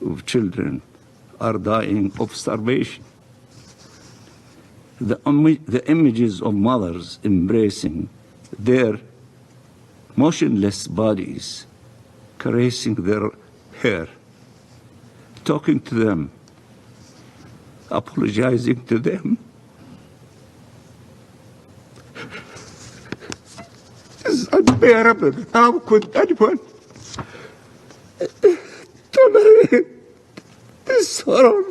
of children are dying of starvation. The images of mothers embracing their motionless bodies, caressing their hair, talking to them, apologizing to them, is unbearable. How could anyone tolerate this sorrow?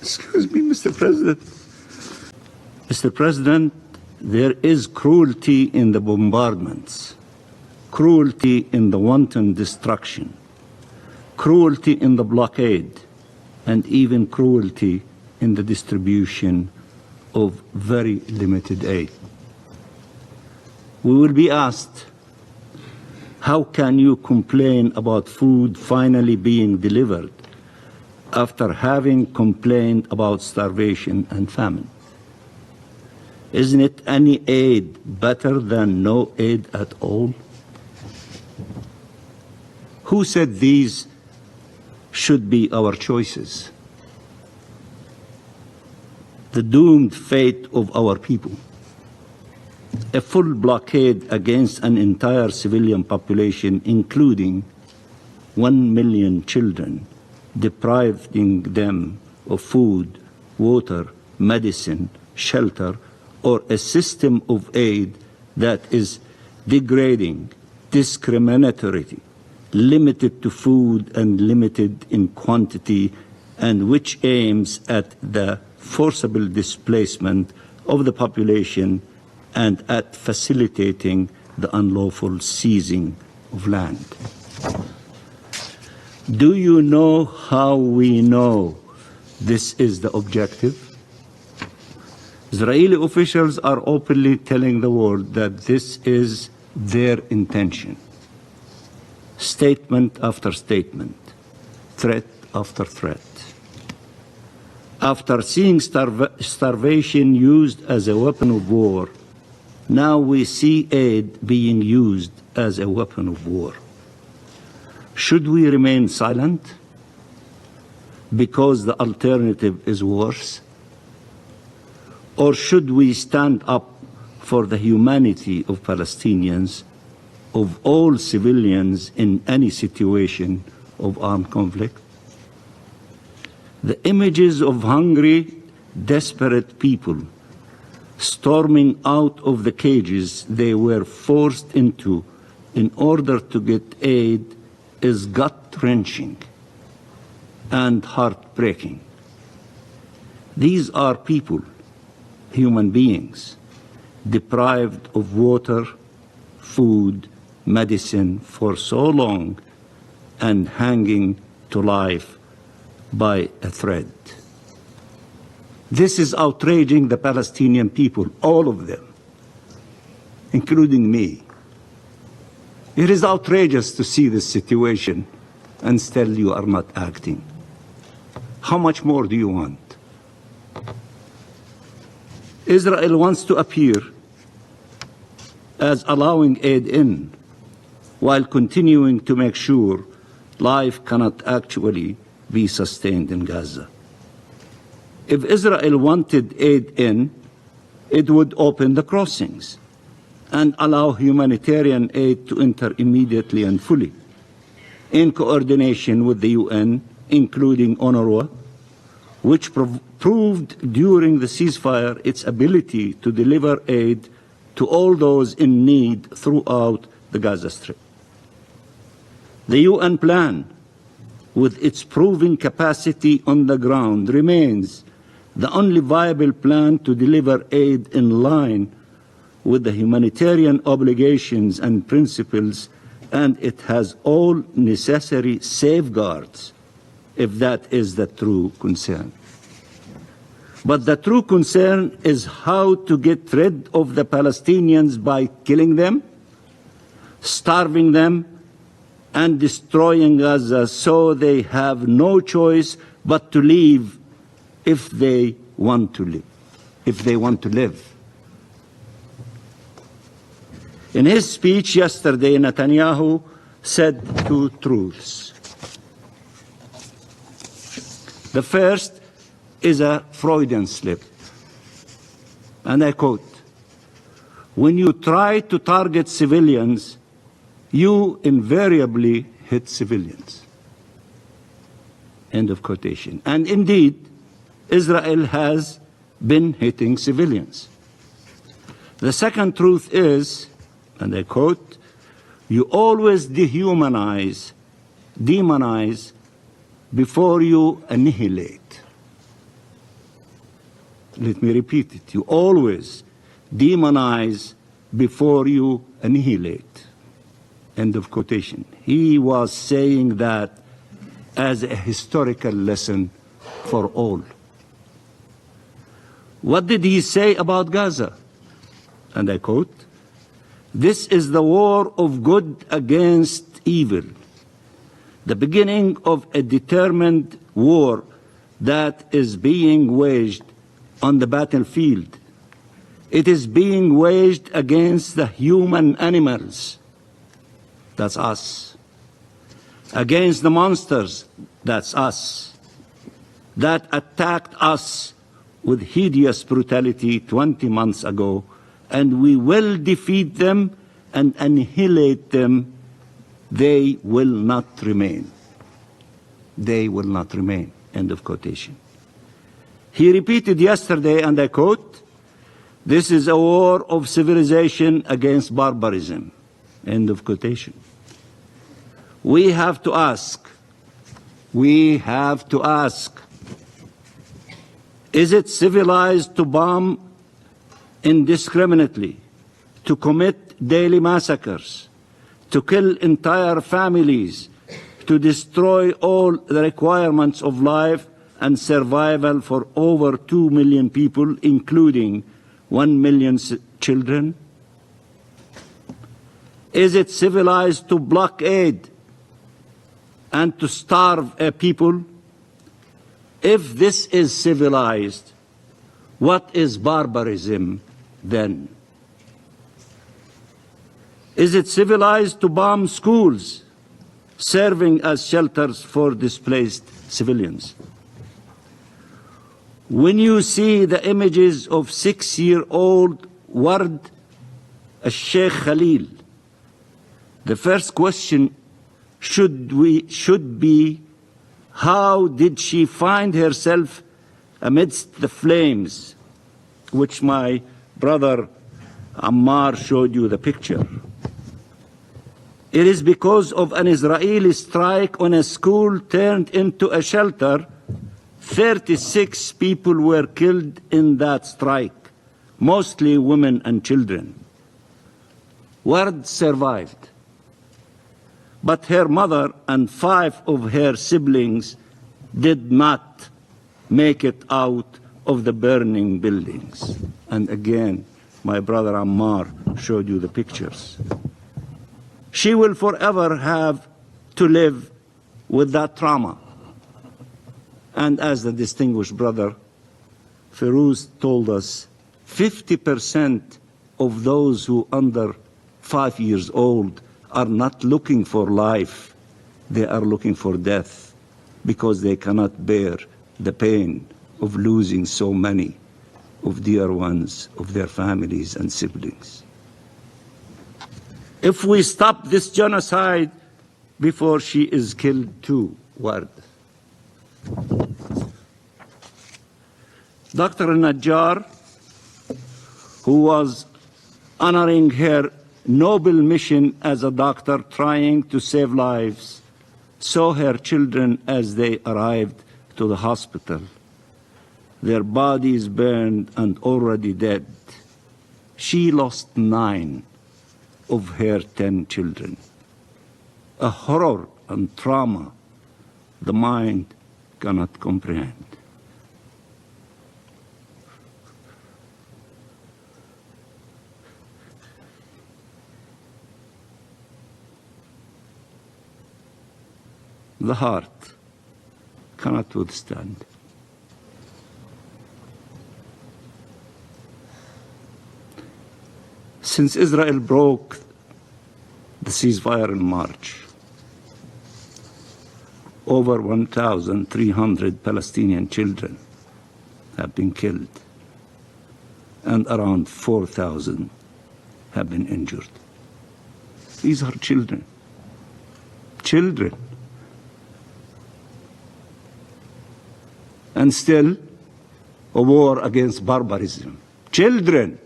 Excuse me, Mr. President. Mr. President, there is cruelty in the bombardments, cruelty in the wanton destruction, cruelty in the blockade, and even cruelty in the distribution of very limited aid. We will be asked, how can you complain about food finally being delivered after having complained about starvation and famine? Isn't it any aid better than no aid at all? Who said these should be our choices? The doomed fate of our people. A full blockade against an entire civilian population, including 1 million children, depriving them of food, water, medicine, shelter, or a system of aid that is degrading, discriminatory, limited to food and limited in quantity, and which aims at the forcible displacement of the population and at facilitating the unlawful seizing of land. Do you know how we know this is the objective? Israeli officials are openly telling the world that this is their intention. Statement after statement, threat after threat. After seeing starvation used as a weapon of war, now we see aid being used as a weapon of war. Should we remain silent because the alternative is worse? Or should we stand up for the humanity of Palestinians, of all civilians in any situation of armed conflict? The images of hungry, desperate people storming out of the cages they were forced into in order to get aid is gut-wrenching and heartbreaking. These are people, human beings, deprived of water, food, medicine for so long and hanging to life by a thread. This is outraging the Palestinian people, all of them, including me. It is outrageous to see this situation and still you are not acting. How much more do you want? Israel wants to appear as allowing aid in, while continuing to make sure life cannot actually be sustained in Gaza. If Israel wanted aid in, it would open the crossings and allow humanitarian aid to enter immediately and fully, in coordination with the UN, including UNRWA, which proved during the ceasefire its ability to deliver aid to all those in need throughout the Gaza Strip. The UN plan, with its proven capacity on the ground, remains the only viable plan to deliver aid in line with the humanitarian obligations and principles, and it has all necessary safeguards, if that is the true concern. But the true concern is how to get rid of the Palestinians by killing them, starving them, and destroying Gaza so they have no choice but to leave if they want to live. In his speech yesterday, Netanyahu said two truths. The first is a Freudian slip, and I quote, "When you try to target civilians, you invariably hit civilians." End of quotation. And indeed, Israel has been hitting civilians. The second truth is, and I quote, "You always demonize before you annihilate." Let me repeat it. You always demonize before you annihilate. End of quotation. He was saying that as a historical lesson for all. What did he say about Gaza? And I quote, "This is the war of good against evil, the beginning of a determined war that is being waged on the battlefield. It is being waged against the human animals," that's us, "against the monsters," that's us, "that attacked us with hideous brutality 20 months ago, and we will defeat them and annihilate them. They will not remain. They will not remain." End of quotation. He repeated yesterday, and I quote, "This is a war of civilization against barbarism." End of quotation. We have to ask, is it civilized to bomb indiscriminately, to commit daily massacres, to kill entire families, to destroy all the requirements of life and survival for over 2 million people, including 1 million children? Is it civilized to blockade and to starve a people? If this is civilized, what is barbarism then? Is it civilized to bomb schools, serving as shelters for displaced civilians? When you see the images of 6-year-old Ward al-Sheikh Khalil, the first question should be, how did she find herself amidst the flames, which my brother Ammar showed you the picture? It is because of an Israeli strike on a school turned into a shelter. 36 people were killed in that strike, mostly women and children. Ward survived, but her mother and 5 of her siblings did not make it out of the burning buildings. And again, my brother Ammar showed you the pictures. She will forever have to live with that trauma. And as the distinguished brother Ferouz told us, 50% of those who are under 5 years old are not looking for life. They are looking for death because they cannot bear the pain of losing so many of dear ones, of their families and siblings. If we stop this genocide before she is killed too, Ward. Dr. Najjar, who was honoring her noble mission as a doctor trying to save lives, saw her children as they arrived to the hospital, their bodies burned and already dead. She lost 9 of her 10 children. A horror and trauma the mind cannot comprehend. The heart cannot withstand. Since Israel broke the ceasefire in March, over 1,300 Palestinian children have been killed, and around 4,000 have been injured. These are children. Children. And still, a war against barbarism. Children.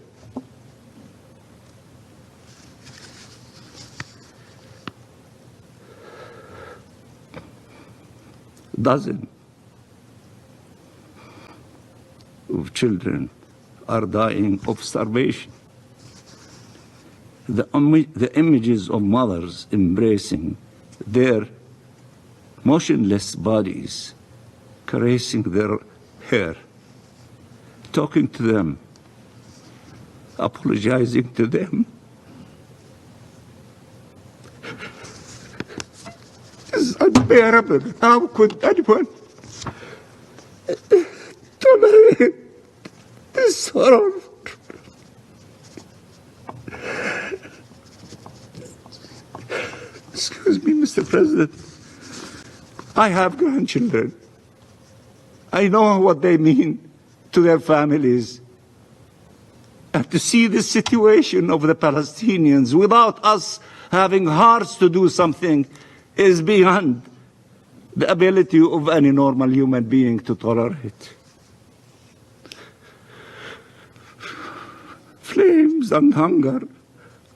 Dozens of children are dying of starvation. The images of mothers embracing their motionless bodies, caressing their hair, talking to them, apologizing to them. It's unbearable. How could anyone tolerate this horror? Excuse me, Mr. President. I have grandchildren. I know what they mean to their families. And to see the situation of the Palestinians without us having hearts to do something is beyond the ability of any normal human being to tolerate. Flames and hunger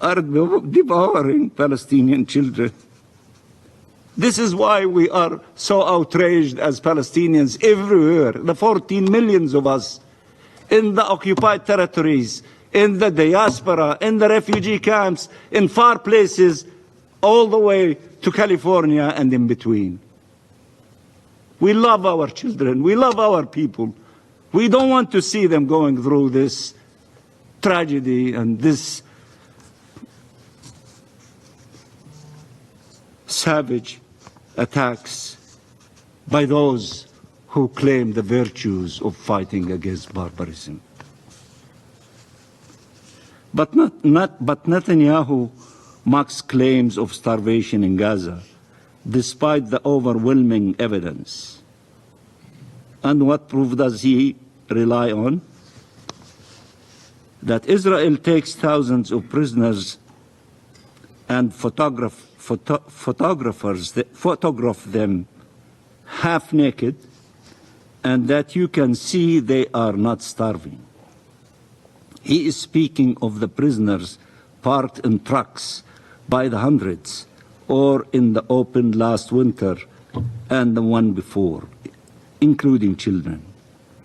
are devouring Palestinian children. This is why we are so outraged as Palestinians everywhere, the 14 millions of us in the occupied territories, in the diaspora, in the refugee camps, in far places, all the way to California and in between. We love our children. We love our people. We don't want to see them going through this tragedy and this savage attacks by those who claim the virtues of fighting against barbarism. But Netanyahu makes claims of starvation in Gaza, despite the overwhelming evidence. And what proof does he rely on? That Israel takes thousands of prisoners and photograph them half naked, and that you can see they are not starving. He is speaking of the prisoners parked in trucks by the hundreds, or in the open last winter and the one before, including children.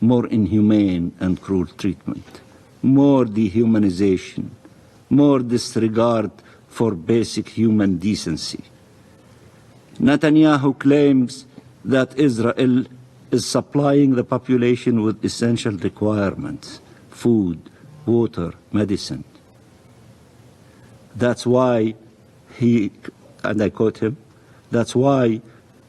More inhumane and cruel treatment, more dehumanization, more disregard for basic human decency. Netanyahu claims that Israel is supplying the population with essential requirements: food, water, medicine. That's why he, and I quote him, that's why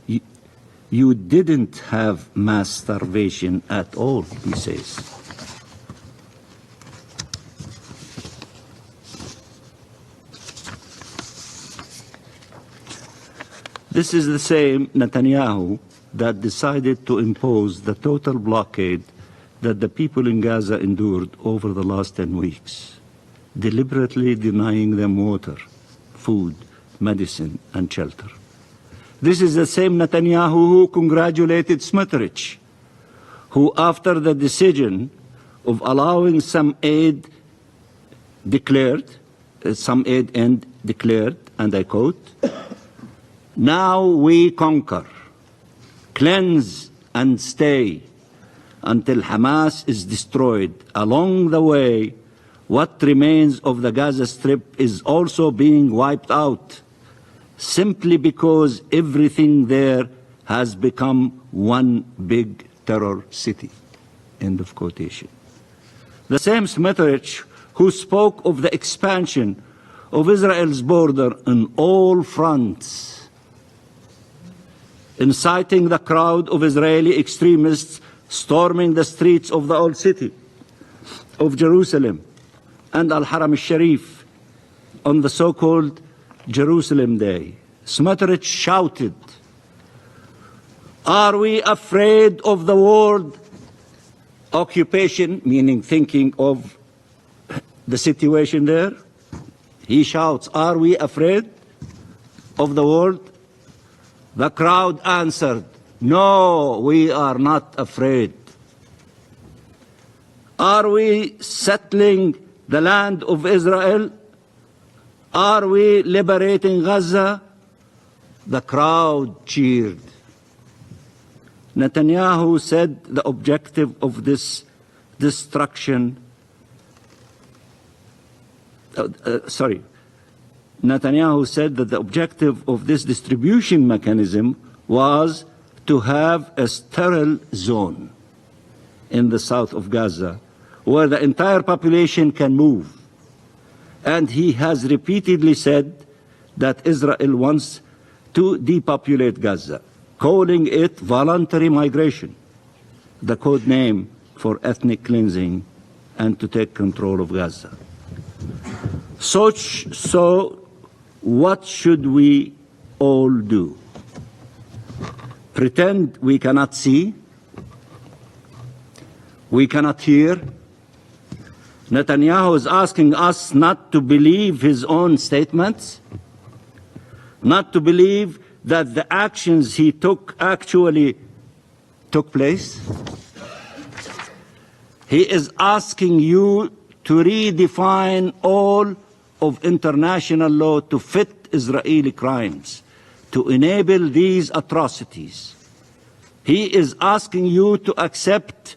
you didn't have mass starvation at all, he says. This is the same Netanyahu that decided to impose the total blockade that the people in Gaza endured over the last 10 weeks, deliberately denying them water, food, medicine, and shelter. This is the same Netanyahu who congratulated Smotrich, who, after the decision of allowing some aid end declared, and I quote, "Now we conquer, cleanse and stay until Hamas is destroyed. Along the way, what remains of the Gaza Strip is also being wiped out, simply because everything there has become one big terror city." End of quotation. The same Smotrich who spoke of the expansion of Israel's border on all fronts, inciting the crowd of Israeli extremists storming the streets of the old city of Jerusalem and Al-Haram al-Sharif on the so-called Jerusalem Day, Smotrich shouted, "Are we afraid of the world occupation?" Meaning thinking of the situation there. He shouts, "Are we afraid of the world?" The crowd answered, "No, we are not afraid." Are we settling the land of Israel? Are we liberating Gaza? The crowd cheered. Netanyahu said the objective of this destruction, Netanyahu said that the objective of this distribution mechanism was to have a sterile zone in the south of Gaza where the entire population can move. And he has repeatedly said that Israel wants to depopulate Gaza, calling it voluntary migration, the code name for ethnic cleansing and to take control of Gaza. So what should we all do? Pretend we cannot see? We cannot hear? Netanyahu is asking us not to believe his own statements, not to believe that the actions he took actually took place. He is asking you to redefine all of international law to fit Israeli crimes, to enable these atrocities. He is asking you to accept,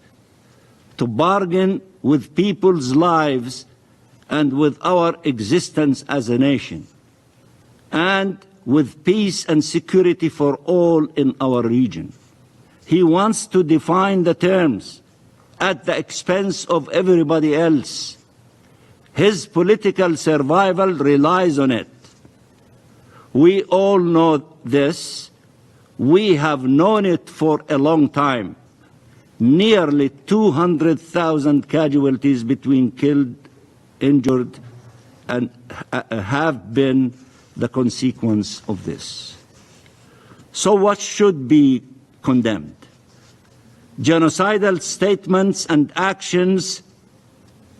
to bargain with people's lives and with our existence as a nation, and with peace and security for all in our region. He wants to define the terms at the expense of everybody else. His political survival relies on it. We all know this. We have known it for a long time. Nearly 200,000 casualties between killed, injured, and have been the consequence of this. So what should be condemned? Genocidal statements and actions,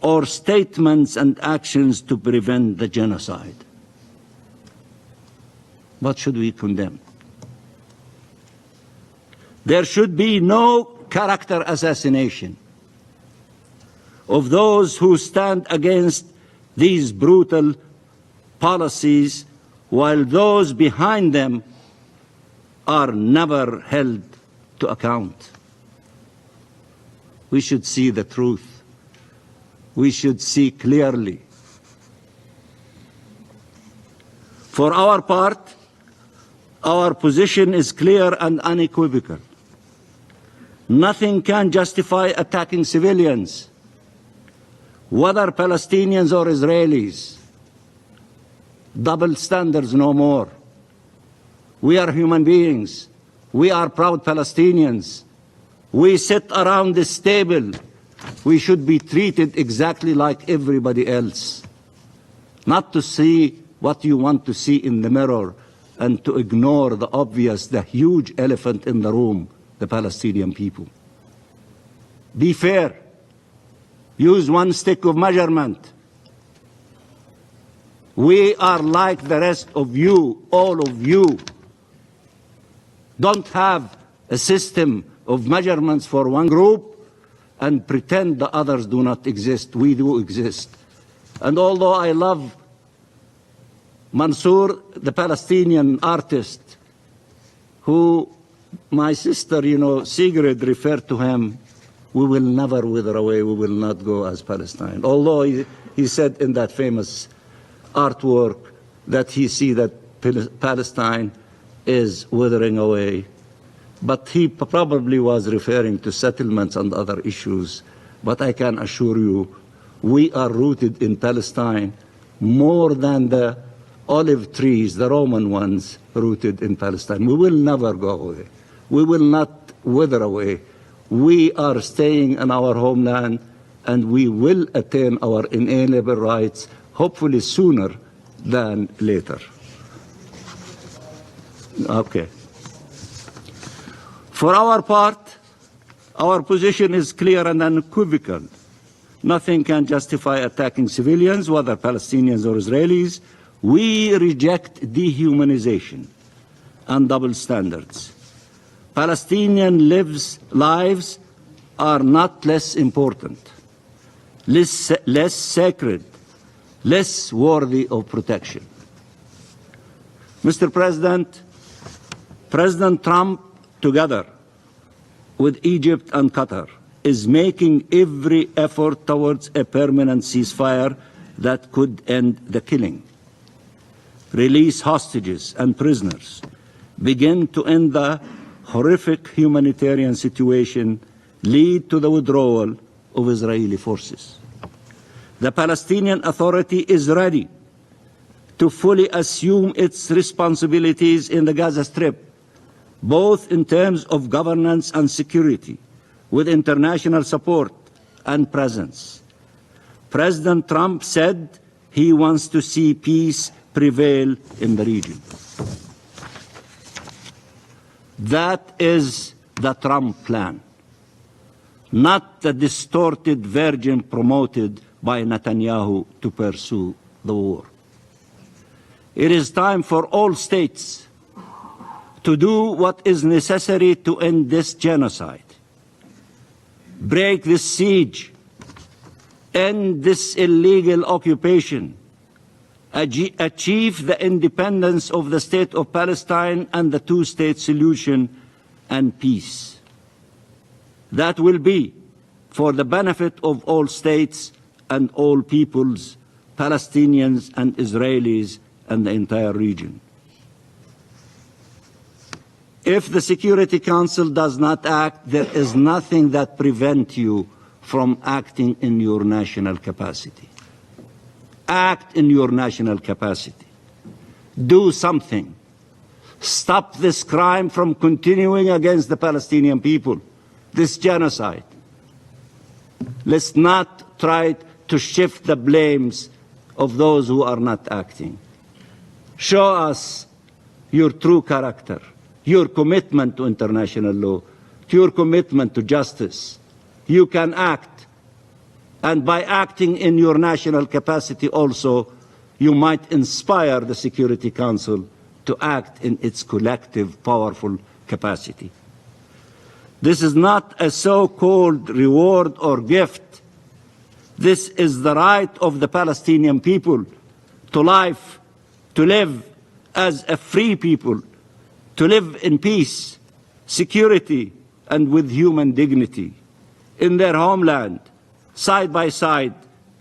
or statements and actions to prevent the genocide? What should we condemn? There should be no character assassination of those who stand against these brutal policies, while those behind them are never held to account. We should see the truth. We should see clearly. For our part, our position is clear and unequivocal. Nothing can justify attacking civilians, whether Palestinians or Israelis. Double standards no more. We are human beings. We are proud Palestinians. We sit around this table. We should be treated exactly like everybody else. Not to see what you want to see in the mirror and to ignore the obvious, the huge elephant in the room, the Palestinian people. Be fair. Use one stick of measurement. We are like the rest of you, all of you. Don't have a system of measurements for one group and pretend the others do not exist. We do exist. And although I love Mansour, the Palestinian artist, who my sister, Sigrid referred to him, we will never wither away, we will not go as Palestine. Although he said in that famous artwork that he see that Palestine is withering away. But he probably was referring to settlements and other issues. But I can assure you, we are rooted in Palestine more than the olive trees, the Roman ones, rooted in Palestine. We will never go away. We will not wither away. We are staying in our homeland, and we will attain our inalienable rights, hopefully sooner than later. Okay. For our part, our position is clear and unequivocal. Nothing can justify attacking civilians, whether Palestinians or Israelis. We reject dehumanization and double standards. Palestinian lives are not less important, less sacred, less worthy of protection. Mr. President, President Trump, together with Egypt and Qatar, is making every effort towards a permanent ceasefire that could end the killing, release hostages and prisoners, begin to end the horrific humanitarian situation, lead to the withdrawal of Israeli forces. The Palestinian Authority is ready to fully assume its responsibilities in the Gaza Strip, both in terms of governance and security, with international support and presence. President Trump said he wants to see peace prevail in the region. That is the Trump plan, not the distorted version promoted by Netanyahu to pursue the war. It is time for all states to do what is necessary to end this genocide, break this siege, end this illegal occupation, achieve the independence of the State of Palestine and the two-state solution and peace. That will be for the benefit of all states and all peoples, Palestinians and Israelis and the entire region. If the Security Council does not act, there is nothing that prevents you from acting in your national capacity. Act in your national capacity. Do something. Stop this crime from continuing against the Palestinian people, this genocide. Let's not try to shift the blames of those who are not acting. Show us your true character, your commitment to international law, your commitment to justice. You can act, and by acting in your national capacity also, you might inspire the Security Council to act in its collective, powerful capacity. This is not a so-called reward or gift. This is the right of the Palestinian people to life, to live as a free people, to live in peace, security, and with human dignity in their homeland, side by side,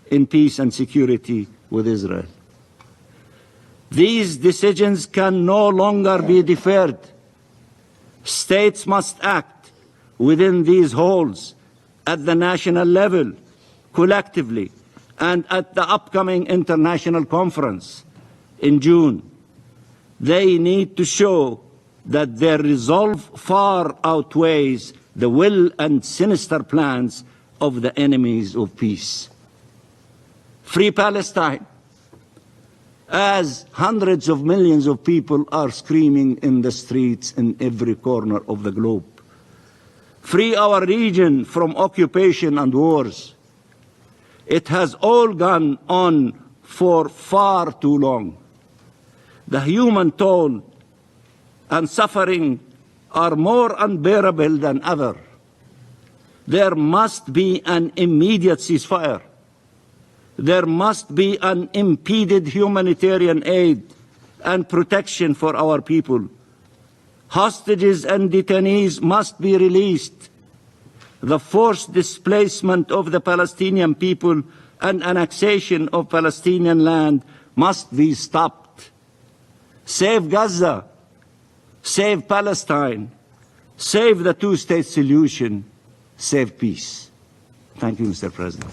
in peace and security with Israel. These decisions can no longer be deferred. States must act within these halls at the national level, collectively, and at the upcoming international conference in June. They need to show that their resolve far outweighs the will and sinister plans of the enemies of peace. Free Palestine, as hundreds of millions of people are screaming in the streets in every corner of the globe. Free our region from occupation and wars. It has all gone on for far too long. The human toll and suffering are more unbearable than ever. There must be an immediate ceasefire. There must be unimpeded humanitarian aid and protection for our people. Hostages and detainees must be released. The forced displacement of the Palestinian people and annexation of Palestinian land must be stopped. Save Gaza. Save Palestine. Save the two-state solution. Save peace. Thank you, Mr. President.